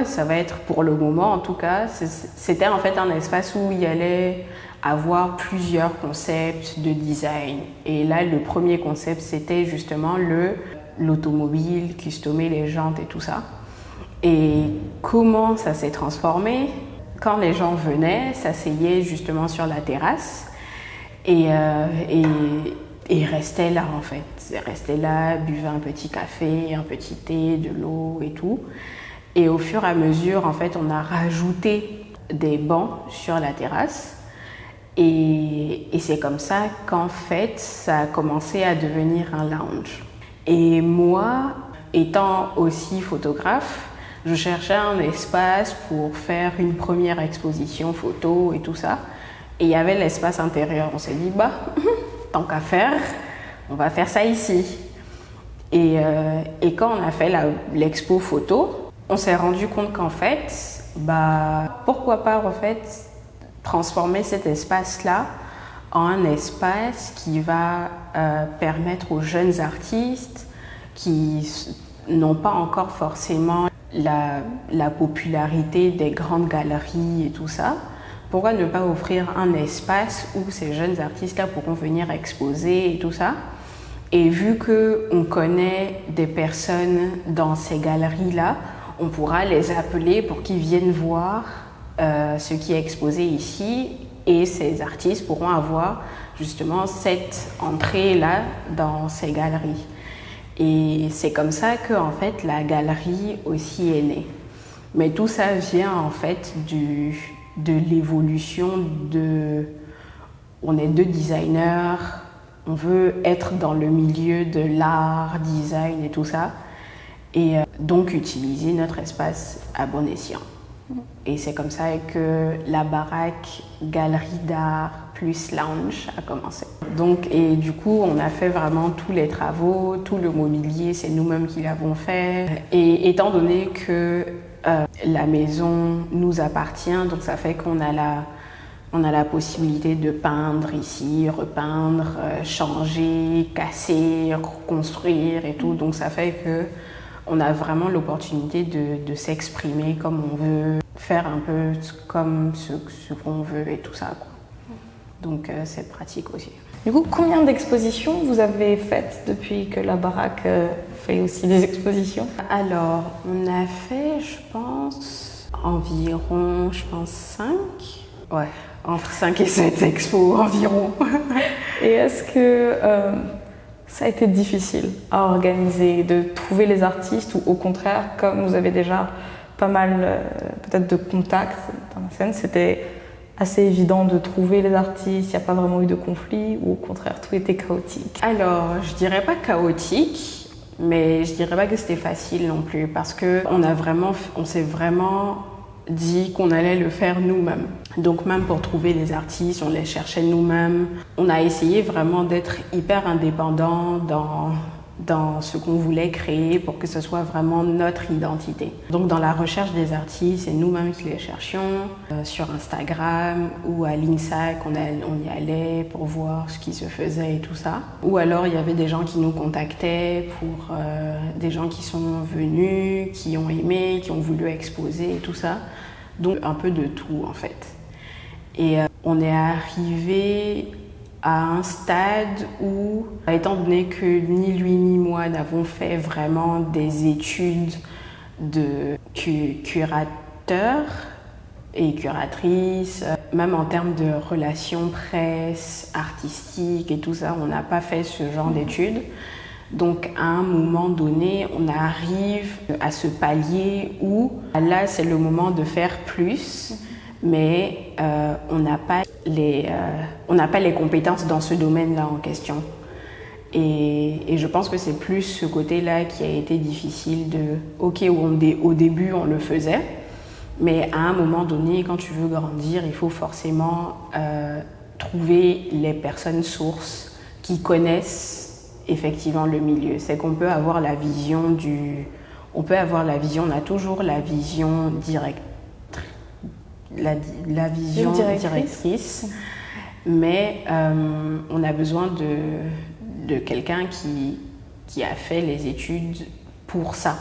ça va être pour le moment en tout cas, c'était en fait un espace où il y allait avoir plusieurs concepts de design. Et là le premier concept c'était justement l'automobile, customer les jantes et tout ça. Et comment ça s'est transformé? Quand les gens venaient, s'asseyaient justement sur la terrasse. Et restait là en fait, restait là, buvait un petit café, un petit thé, de l'eau et tout. Et au fur et à mesure, en fait, on a rajouté des bancs sur la terrasse. Et c'est comme ça qu'en fait, ça a commencé à devenir un lounge. Et moi, étant aussi photographe, je cherchais un espace pour faire une première exposition photo et tout ça. Et il y avait l'espace intérieur. On s'est dit, tant qu'à faire, on va faire ça ici. Et quand on a fait l'expo photo, on s'est rendu compte qu'en fait, pourquoi pas en fait, transformer cet espace-là en un espace qui va permettre aux jeunes artistes qui n'ont pas encore forcément la popularité des grandes galeries et tout ça. Pourquoi ne pas offrir un espace où ces jeunes artistes-là pourront venir exposer et tout ça? Et vu qu'on connaît des personnes dans ces galeries-là, on pourra les appeler pour qu'ils viennent voir ce qui est exposé ici et ces artistes pourront avoir justement cette entrée-là dans ces galeries. Et c'est comme ça que en fait, la galerie aussi est née. Mais tout ça vient en fait de l'évolution on est deux designers, on veut être dans le milieu de l'art, design et tout ça, et donc utiliser notre espace à bon escient. Et c'est comme ça que La Baraque, galerie d'art plus lounge a commencé. Donc, et du coup, on a fait vraiment tous les travaux, tout le mobilier, c'est nous-mêmes qui l'avons fait. Et étant donné que la maison nous appartient, donc ça fait qu'on a la possibilité de peindre ici, repeindre, changer, casser, reconstruire et tout. Donc ça fait qu'on a vraiment l'opportunité de s'exprimer comme on veut, faire un peu comme ce qu'on veut et tout ça, quoi. Donc c'est pratique aussi. Du coup, combien d'expositions vous avez faites depuis que La Baraque fait aussi des expositions? Alors, on a fait, je pense, environ, 5. Ouais, entre 5 et 7 expos environ. Et est-ce que ça a été difficile à organiser, de trouver les artistes ou au contraire, comme vous avez déjà pas mal peut-être de contacts dans la scène, c'était assez évident de trouver les artistes, il n'y a pas vraiment eu de conflit ou au contraire tout était chaotique? Alors, je dirais pas chaotique, mais je dirais pas que c'était facile non plus parce que on s'est vraiment dit qu'on allait le faire nous-mêmes. Donc même pour trouver les artistes, on les cherchait nous-mêmes. On a essayé vraiment d'être hyper indépendant dans ce qu'on voulait créer pour que ce soit vraiment notre identité. Donc dans la recherche des artistes, c'est nous-mêmes qui les cherchions sur Instagram ou à l'INSAC, on y allait pour voir ce qui se faisait et tout ça. Ou alors il y avait des gens qui nous contactaient pour des gens qui sont venus, qui ont aimé, qui ont voulu exposer et tout ça. Donc un peu de tout en fait. Et on est arrivé à un stade où, étant donné que ni lui ni moi n'avons fait vraiment des études de curateur et curatrice, même en termes de relations presse, artistiques et tout ça, on n'a pas fait ce genre d'études. Donc à un moment donné, on arrive à ce palier où là c'est le moment de faire plus, mais on n'a pas les compétences dans ce domaine-là en question. Et je pense que c'est plus ce côté-là qui a été difficile de... Ok, au début, on le faisait, mais à un moment donné, quand tu veux grandir, il faut forcément trouver les personnes sources qui connaissent effectivement le milieu. C'est qu'on peut avoir la vision on a toujours la vision directe. La vision directrice, mais on a besoin de quelqu'un qui a fait les études pour ça,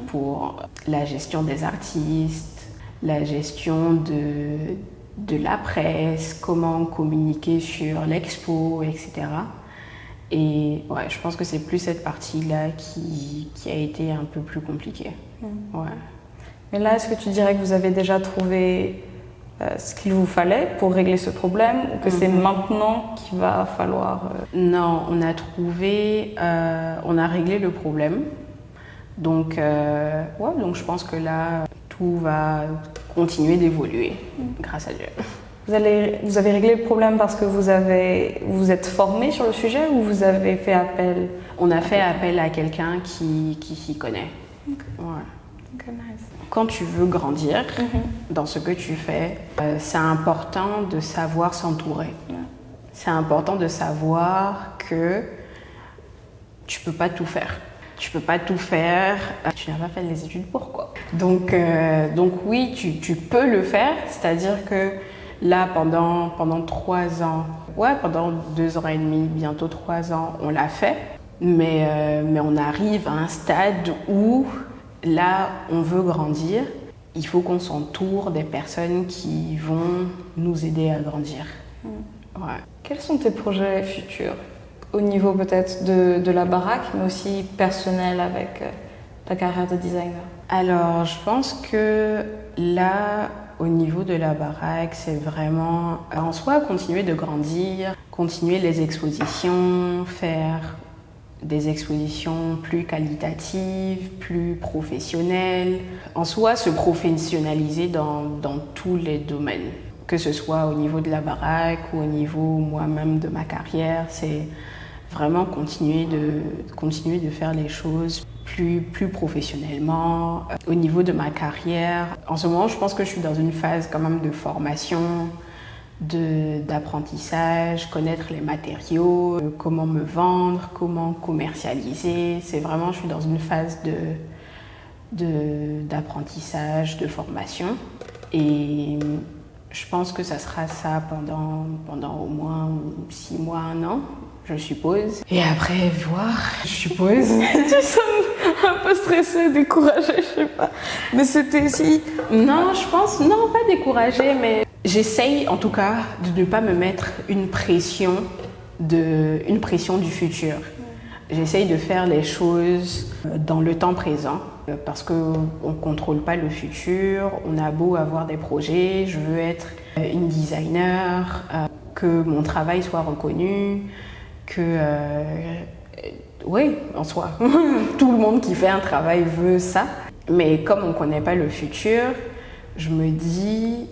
pour la gestion des artistes, la gestion de la presse, comment communiquer sur l'expo, etc. Et ouais, je pense que c'est plus cette partie-là qui a été un peu plus compliquée. Ouais. Mais là, est-ce que tu dirais que vous avez déjà trouvé ce qu'il vous fallait pour régler ce problème ou que c'est maintenant qu'il va falloir... Non, on a réglé le problème. Donc, donc je pense que là, tout va continuer d'évoluer, grâce à Dieu. Vous avez réglé le problème parce que vous êtes formé sur le sujet ou vous avez fait appel? On a fait appel à quelqu'un qui s'y connaît. Okay. Ouais. Okay, nice. Quand tu veux grandir dans ce que tu fais, c'est important de savoir s'entourer. Yeah. C'est important de savoir que tu peux pas tout faire. Tu peux pas tout faire. Tu n'as pas fait les études, pourquoi? Donc oui, tu peux le faire. C'est-à-dire que là, pendant 3 ans, pendant 2 ans et demi, bientôt 3 ans, on l'a fait. Mais on arrive à un stade où là, on veut grandir. Il faut qu'on s'entoure des personnes qui vont nous aider à grandir. Ouais. Quels sont tes projets futurs? Au niveau peut-être de la baraque, mais aussi personnel avec ta carrière de designer? Alors, je pense que là, au niveau de la baraque, c'est vraiment en soi continuer de grandir, continuer les expositions, faire des expositions plus qualitatives, plus professionnelles. En soi, se professionnaliser dans tous les domaines. Que ce soit au niveau de la baraque ou au niveau moi-même de ma carrière, c'est vraiment continuer de faire les choses plus professionnellement. Au niveau de ma carrière, en ce moment, je pense que je suis dans une phase quand même de formation, d'apprentissage, connaître les matériaux, comment me vendre, comment commercialiser. C'est vraiment, je suis dans une phase d'apprentissage, de formation. Et je pense que ça sera ça pendant au moins 6 mois, 1 an, je suppose. Et après, voir, je suppose. Tu sembles un peu stressée, découragée, je sais pas. Mais c'était si... Non, je pense, non, pas découragée, mais j'essaye en tout cas de ne pas me mettre une pression du futur. J'essaye de faire les choses dans le temps présent parce qu'on ne contrôle pas le futur. On a beau avoir des projets, je veux être une designer, que mon travail soit reconnu, que... oui, en soi, tout le monde qui fait un travail veut ça. Mais comme on ne connaît pas le futur, je me dis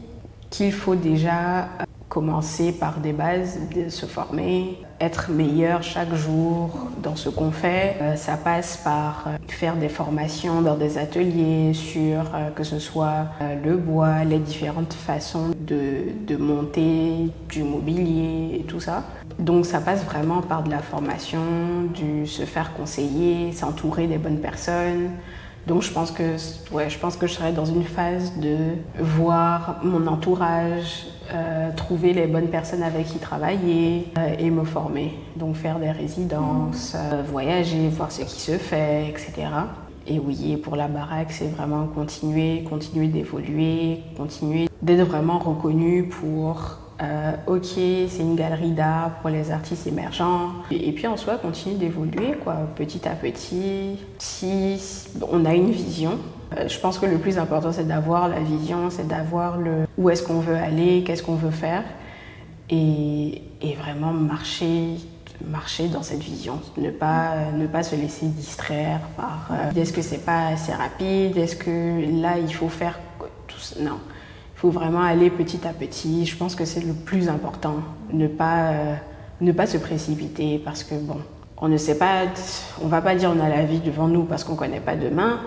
qu'il faut déjà commencer par des bases, de se former, être meilleur chaque jour dans ce qu'on fait. Ça passe par faire des formations dans des ateliers sur que ce soit le bois, les différentes façons de monter du mobilier et tout ça. Donc ça passe vraiment par de la formation, du se faire conseiller, s'entourer des bonnes personnes. Donc je pense que je serai dans une phase de voir mon entourage, trouver les bonnes personnes avec qui travailler et me former. Donc faire des résidences, voyager, voir ce qui se fait, etc. Et oui, pour la baraque, c'est vraiment continuer d'évoluer, continuer d'être vraiment reconnu pour ok, c'est une galerie d'art pour les artistes émergents. Et puis en soi, continuer d'évoluer quoi, petit à petit. Si on a une vision, je pense que le plus important, c'est d'avoir la vision, c'est d'avoir où est-ce qu'on veut aller, qu'est-ce qu'on veut faire. Et vraiment marcher dans cette vision, ne pas se laisser distraire par est-ce que c'est pas assez rapide, est-ce que là il faut faire tout ça. Non. Il faut vraiment aller petit à petit. Je pense que c'est le plus important. Ne pas se précipiter parce que bon, on ne sait pas, on va pas dire on a la vie devant nous parce qu'on connaît pas demain,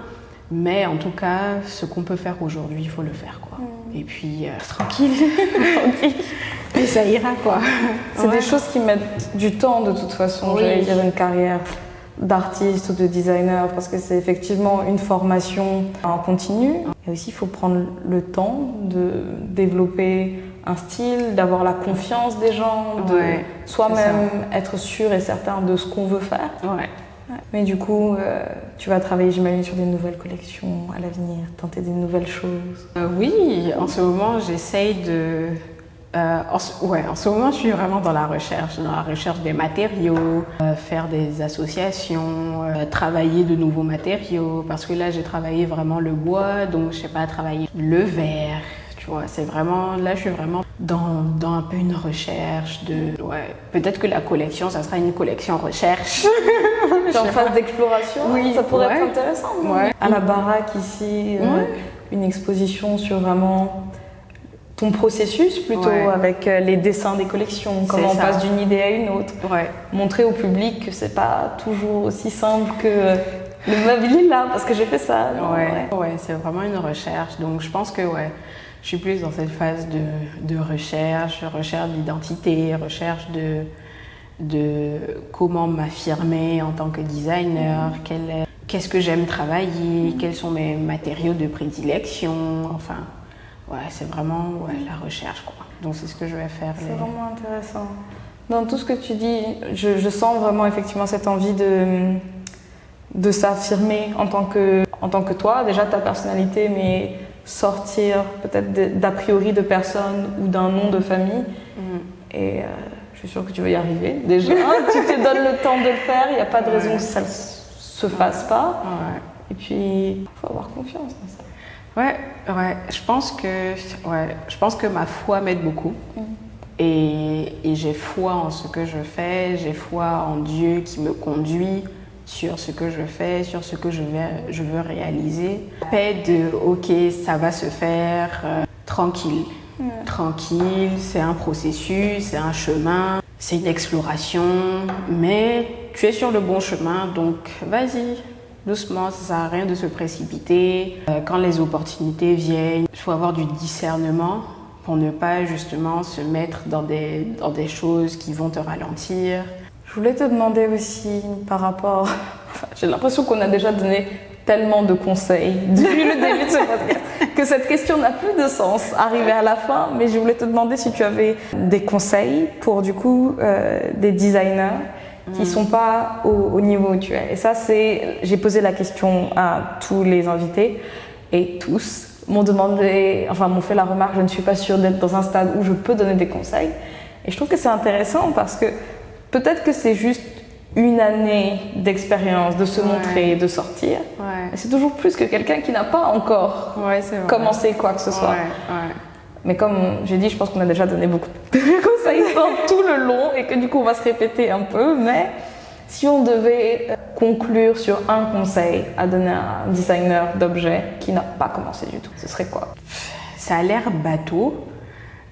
mais en tout cas, ce qu'on peut faire aujourd'hui, il faut le faire quoi. Et puis tranquille. Et ça ira quoi. C'est des choses qui mettent du temps de toute façon. Oui. J'allais dire une carrière d'artiste ou de designer parce que c'est effectivement une formation en continu. Et aussi, il faut prendre le temps de développer un style, d'avoir la confiance des gens, de soi-même être sûr et certain de ce qu'on veut faire. Ouais. Mais du coup, tu vas travailler, j'imagine, sur des nouvelles collections à l'avenir, tenter des nouvelles choses. Oui, en ce moment, j'essaye de... en ce moment, je suis vraiment dans la recherche des matériaux, faire des associations, travailler de nouveaux matériaux, parce que là, j'ai travaillé vraiment le bois, donc je sais pas, travailler le verre, tu vois, c'est vraiment, là, je suis vraiment dans un peu une recherche peut-être que la collection, ça sera une collection recherche. En phase d'exploration, oui, ça pourrait être intéressant. Ouais. À la baraque ici, une exposition sur vraiment ton processus plutôt avec les dessins des collections, comment on passe d'une idée à une autre. Montrer au public que c'est pas toujours aussi simple que le meuble il est là parce que j'ai fait ça. C'est vraiment une recherche. Donc je pense que je suis plus dans cette phase de recherche d'identité, recherche de comment m'affirmer en tant que designer, qu'est-ce que j'aime travailler, quels sont mes matériaux de prédilection, enfin... c'est vraiment la recherche, quoi. Donc c'est ce que je vais faire. C'est vraiment intéressant. Dans tout ce que tu dis, je sens vraiment effectivement cette envie de s'affirmer en tant que toi, déjà ta personnalité, mais sortir peut-être d'a priori de personne ou d'un nom de famille. Et je suis sûre que tu vas y arriver. Déjà, tu te donnes le temps de le faire, il n'y a pas de raison que ça ne se fasse pas. Et puis, il faut avoir confiance dans ça. Je pense que ma foi m'aide beaucoup. Et j'ai foi en ce que je fais, j'ai foi en Dieu qui me conduit sur ce que je fais, sur ce que je veux réaliser. Paix de ok, ça va se faire tranquille. Tranquille, c'est un processus, c'est un chemin, c'est une exploration, mais tu es sur le bon chemin, donc vas-y. Doucement, ça sert à rien de se précipiter. Quand les opportunités viennent, il faut avoir du discernement pour ne pas justement se mettre dans des choses qui vont te ralentir. Je voulais te demander aussi par rapport... j'ai l'impression qu'on a déjà donné tellement de conseils depuis le début de ce podcast que cette question n'a plus de sens arrivé à la fin, mais je voulais te demander si tu avais des conseils pour du coup des designers qui sont pas au niveau où tu es. Et ça, j'ai posé la question à tous les invités et tous m'ont fait la remarque, je ne suis pas sûre d'être dans un stade où je peux donner des conseils. Et je trouve que c'est intéressant parce que peut-être que c'est juste une année d'expérience, de se montrer, de sortir. Mais c'est toujours plus que quelqu'un qui n'a pas encore commencé quoi que ce soit. Mais comme j'ai dit, je pense qu'on a déjà donné beaucoup de conseils dans tout le long et que du coup on va se répéter un peu. Mais si on devait conclure sur un conseil à donner à un designer d'objets qui n'a pas commencé du tout, ce serait quoi? Ça a l'air bateau,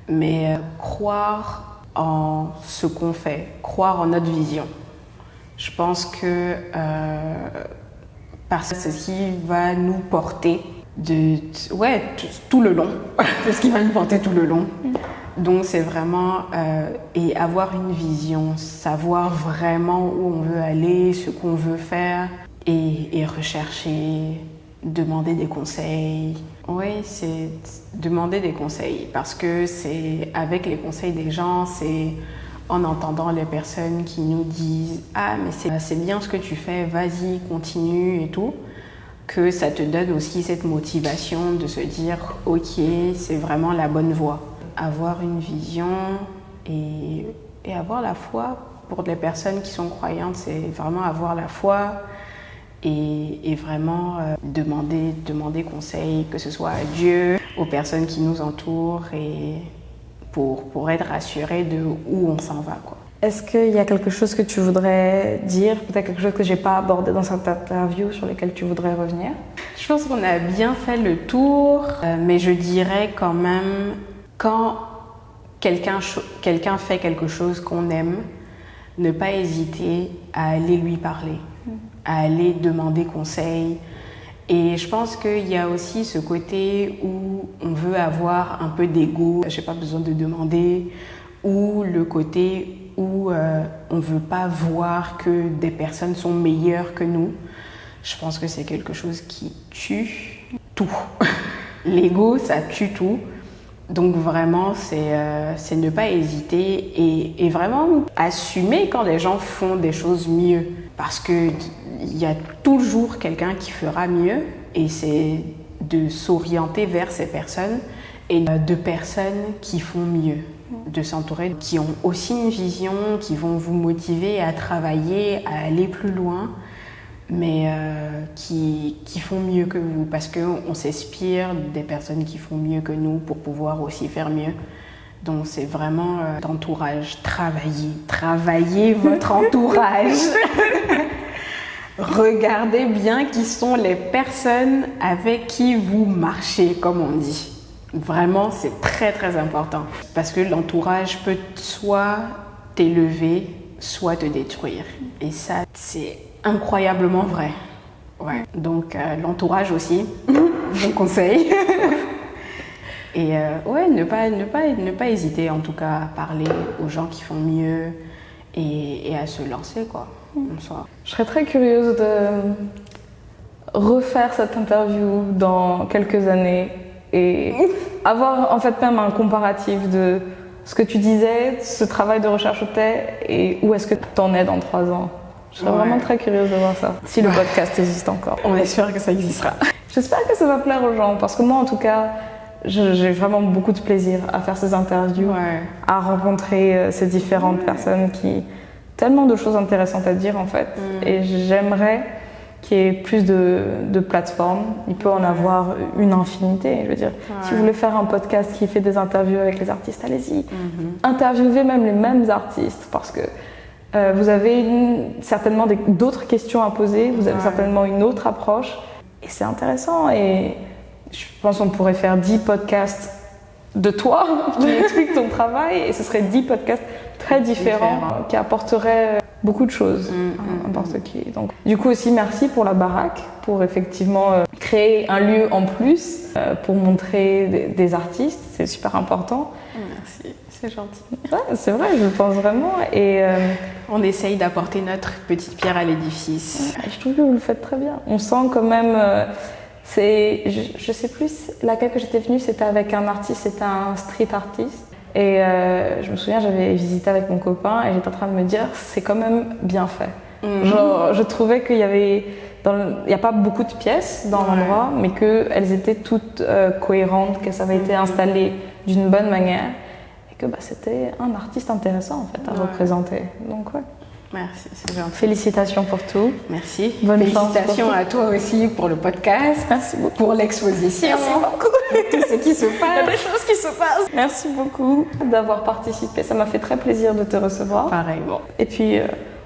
mais croire en ce qu'on fait, croire en notre vision. Je pense que parce que c'est ce qui va nous porter tout le long. C'est ce qui va nous porter tout le long. Donc c'est vraiment et avoir une vision, savoir vraiment où on veut aller, ce qu'on veut faire et rechercher, demander des conseils. Oui, c'est demander des conseils parce que c'est avec les conseils des gens, c'est en entendant les personnes qui nous disent « Ah, mais c'est bien ce que tu fais, vas-y, continue et tout », que ça te donne aussi cette motivation de se dire « Ok, c'est vraiment la bonne voie ». Avoir une vision et avoir la foi, pour les personnes qui sont croyantes, c'est vraiment avoir la foi et vraiment demander conseil, que ce soit à Dieu, aux personnes qui nous entourent et pour être rassuré de où on s'en va, quoi. Est-ce qu'il y a quelque chose que tu voudrais dire, peut-être quelque chose que j'ai pas abordé dans cette interview sur lequel tu voudrais revenir? Je pense qu'on a bien fait le tour, mais je dirais quand même, quand quelqu'un fait quelque chose qu'on aime, ne pas hésiter à aller lui parler, à aller demander conseil. Et je pense qu'il y a aussi ce côté où on veut avoir un peu d'ego, j'ai pas besoin de demander, ou le côté où on veut pas voir que des personnes sont meilleures que nous. Je pense que c'est quelque chose qui tue tout. L'ego, ça tue tout. Donc vraiment, c'est ne pas hésiter et vraiment assumer quand les gens font des choses mieux. Parce qu'il y a toujours quelqu'un qui fera mieux et c'est de s'orienter vers ces personnes et de personnes qui font mieux. De s'entourer, qui ont aussi une vision, qui vont vous motiver à travailler, à aller plus loin, mais qui font mieux que vous, parce qu'on s'inspire des personnes qui font mieux que nous pour pouvoir aussi faire mieux. Donc c'est vraiment l'entourage, travaillez votre entourage. Regardez bien qui sont les personnes avec qui vous marchez, comme on dit. Vraiment, c'est très très important parce que l'entourage peut soit t'élever, soit te détruire. Et ça, c'est incroyablement vrai. Ouais. Donc l'entourage aussi, bon conseil. Et ne pas hésiter en tout cas à parler aux gens qui font mieux et à se lancer, quoi. Je serais très curieuse de refaire cette interview dans quelques années et avoir en fait même un comparatif de ce que tu disais, ce travail de recherche où t'es et où est-ce que t'en es dans 3 ans. Je serais vraiment très curieuse de voir ça, si le podcast existe encore. On espère que ça existera. J'espère que ça va plaire aux gens, parce que moi en tout cas, j'ai vraiment beaucoup de plaisir à faire ces interviews, à rencontrer ces différentes personnes qui ont tellement de choses intéressantes à dire en fait. Et j'aimerais qu'il y ait plus de plateformes. Il peut en avoir une infinité. Je veux dire, si vous voulez faire un podcast qui fait des interviews avec les artistes, allez-y. Interviewez même les mêmes artistes parce que vous avez certainement d'autres questions à poser, vous avez certainement une autre approche et c'est intéressant. Et je pense qu'on pourrait faire 10 podcasts de toi qui expliquent ton travail et ce serait 10 podcasts très différents qui apporteraient beaucoup de choses à n'importe qui. Donc, du coup aussi merci pour la baraque, pour effectivement créer un lieu en plus pour montrer des artistes, c'est super important. Merci, c'est gentil. Ouais, c'est vrai, je le pense vraiment. Et on essaye d'apporter notre petite pierre à l'édifice. Je trouve que vous le faites très bien. On sent quand même, je sais plus laquelle que j'étais venue, c'était avec un artiste, c'était un street artiste. Et je me souviens, j'avais visité avec mon copain et j'étais en train de me dire, c'est quand même bien fait. Genre, je trouvais qu'il y avait, il n'y a pas beaucoup de pièces dans l'endroit, mais qu'elles étaient toutes cohérentes, que ça avait été installé d'une bonne manière et que c'était un artiste intéressant en fait à représenter. Donc merci, c'est gentil. Félicitations pour tout. Merci. Bonne chance. Félicitations à toi aussi pour le podcast. Merci beaucoup. Pour l'exposition. Merci beaucoup. Tout ce qui se passe. Il y a des choses qui se passent. Merci beaucoup d'avoir participé. Ça m'a fait très plaisir de te recevoir. Pareillement. Et puis,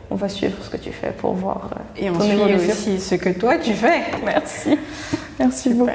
on va suivre ce que tu fais pour voir et on ton suit évolution. aussi ce que toi tu fais. Merci. Merci beaucoup.